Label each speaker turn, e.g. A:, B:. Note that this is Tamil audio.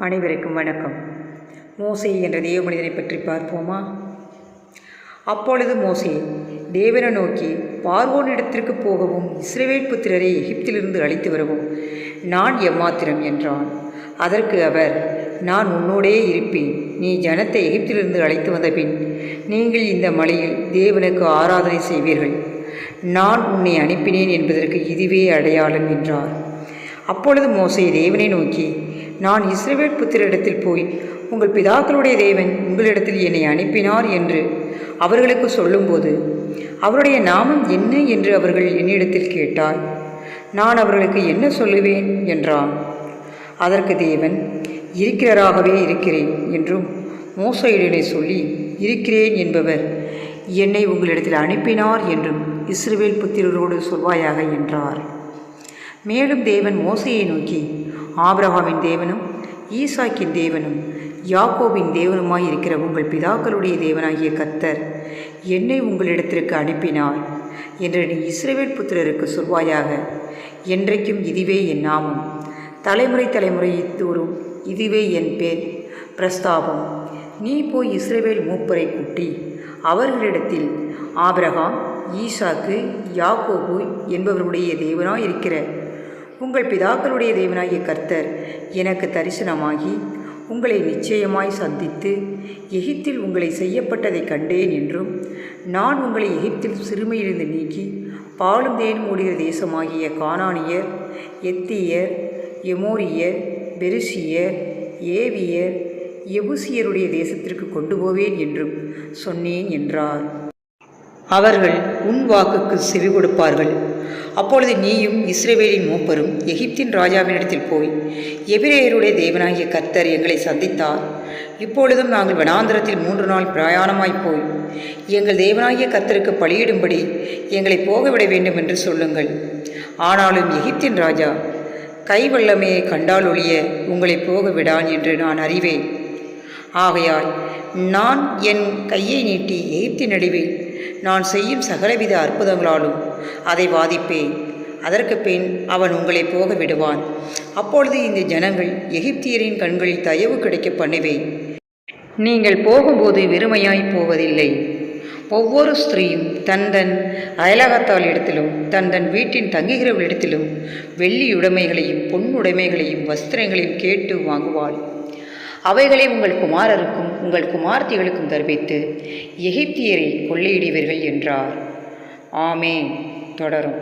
A: அனைவருக்கும் வணக்கம். மோசே என்ற தேவ மனிதனை பற்றி பார்ப்போமா? அப்பொழுது மோசே தேவனை நோக்கி, பார்வோனிடத்திற்கு போகவும் இஸ்ரவேல் புத்திரரை எகிப்திலிருந்து அழைத்து வரவும் நான் எம்மாத்திரம் என்றான். அதற்கு அவர், நான் உன்னோடே இருப்பேன். நீ ஜனத்தை எகிப்திலிருந்து அழைத்து வந்த பின் நீங்கள் இந்த மலையில் தேவனுக்கு ஆராதனை செய்வீர்கள். நான் உன்னை அனுப்பினேன் என்பதற்கு இதுவே அடையாளம் என்றார். அப்பொழுது மோசே தேவனை நோக்கி, நான் இஸ்ரவேல் புத்திரிடத்தில் போய் உங்கள் பிதாக்களுடைய தேவன் உங்களிடத்தில் என்னை அனுப்பினார் என்று அவர்களுக்கு சொல்லும்போது அவருடைய நாமம் என்ன என்று அவர்கள் என்னிடத்தில் கேட்டார். நான் அவர்களுக்கு என்ன சொல்லுவேன் என்றான். அதற்கு தேவன், இருக்கிறவராகவே இருக்கிறேன் என்றும் மோசேயுடனே சொல்லி, இருக்கிறேன் என்பவர் என்னை உங்களிடத்தில் அனுப்பினார் என்றும் இஸ்ரவேல் புத்திரரோடு சொல்வாயாக என்றார். மேலும் தேவன் மோசேயை நோக்கி, ஆபிரகாமின் தேவனும் ஈசாக்கின் தேவனும் யாக்கோபின் தேவனுமாய் இருக்கிற உங்கள் பிதாக்களுடைய தேவனாகிய கர்த்தர் என்னை உங்களிடத்திற்கு அனுப்பினார் என்று நீ இஸ்ரவேல் புத்திரருக்கு சொல்வாயாக. என்றைக்கும் இதுவே என் நாமம், தலைமுறை தலைமுறை தோறும் இதுவே என் பேர் பிரஸ்தாபம். நீ போய் இஸ்ரவேல் மூப்பரை கூட்டி அவர்களிடத்தில், ஆபிரகாம், ஈசாக்கு, யாக்கோபு என்பவருடைய தேவனாயிருக்கிற உங்கள் பிதாக்களுடைய தேவனாகிய கர்த்தர் எனக்கு தரிசனமாகி உங்களை நிச்சயமாய் சந்தித்து எகிப்தில் உங்களை செய்யப்பட்டதை கண்டேன் என்றும், நான் உங்களை எகிப்தில் சிறுமையிலிருந்து நீக்கி பாலும் தேனும் ஓடுகிற தேசமாகிய கானானியர், எத்தியர், எமோரியர், பெருசியர், ஏவியர், எபுசியருடைய தேசத்திற்கு கொண்டு போவேன் என்றும் சொன்னேன் என்றார். அவர்கள் உன் வாக்குக்கு செவி கொடுப்பார்கள். அப்பொழுது நீயும் இஸ்ரவேலின் மூப்பரும் எகிப்தின் ராஜாவினிடத்தில் போய், எபிரேயருடைய தேவனாகிய கர்த்தர் எங்களை சந்தித்தார். இப்பொழுதும் நாங்கள் வனாந்திரத்தில் 3 நாள் பிரயாணமாய் போய் எங்கள் தேவனாகிய கர்த்தருக்கு பலியிடும்படி எங்களை போகவிட வேண்டும் என்று சொல்லுங்கள். ஆனாலும் எகிப்தின் ராஜா கைவல்லமையை கண்டால் ஒழிய உங்களை போக விடான் என்று நான் அறிவேன். ஆகையால் நான் என் கையை நீட்டி எகிப்தின் நடுவில் நான் செய்யும் சகலவித அற்புதங்களாலும் அதை வாதிப்பேன். அதற்கு பின் அவன் உங்களை போக விடுவான். அப்பொழுது இந்த ஜனங்கள் எகிப்தியரின் கண்களில் தயவு கிடைக்க பண்ணுவேன். நீங்கள் போகும்போது வெறுமையாய் போவதில்லை. ஒவ்வொரு ஸ்திரீயும் தன் அயலகத்தாளிடத்திலும் தன் வீட்டின் தங்குகிறவளிடத்திலும் வெள்ளியுடைமைகளையும் பொன்னுடைமைகளையும் வஸ்திரங்களையும் கேட்டு வாங்குவாள். அவைகளை உங்கள் குமாரருக்கும் உங்கள் குமார்த்திகளுக்கும் தருவித்து எகிப்தியரை கொள்ளையிடுவீர்கள் என்றார். ஆமென். தொடரும்.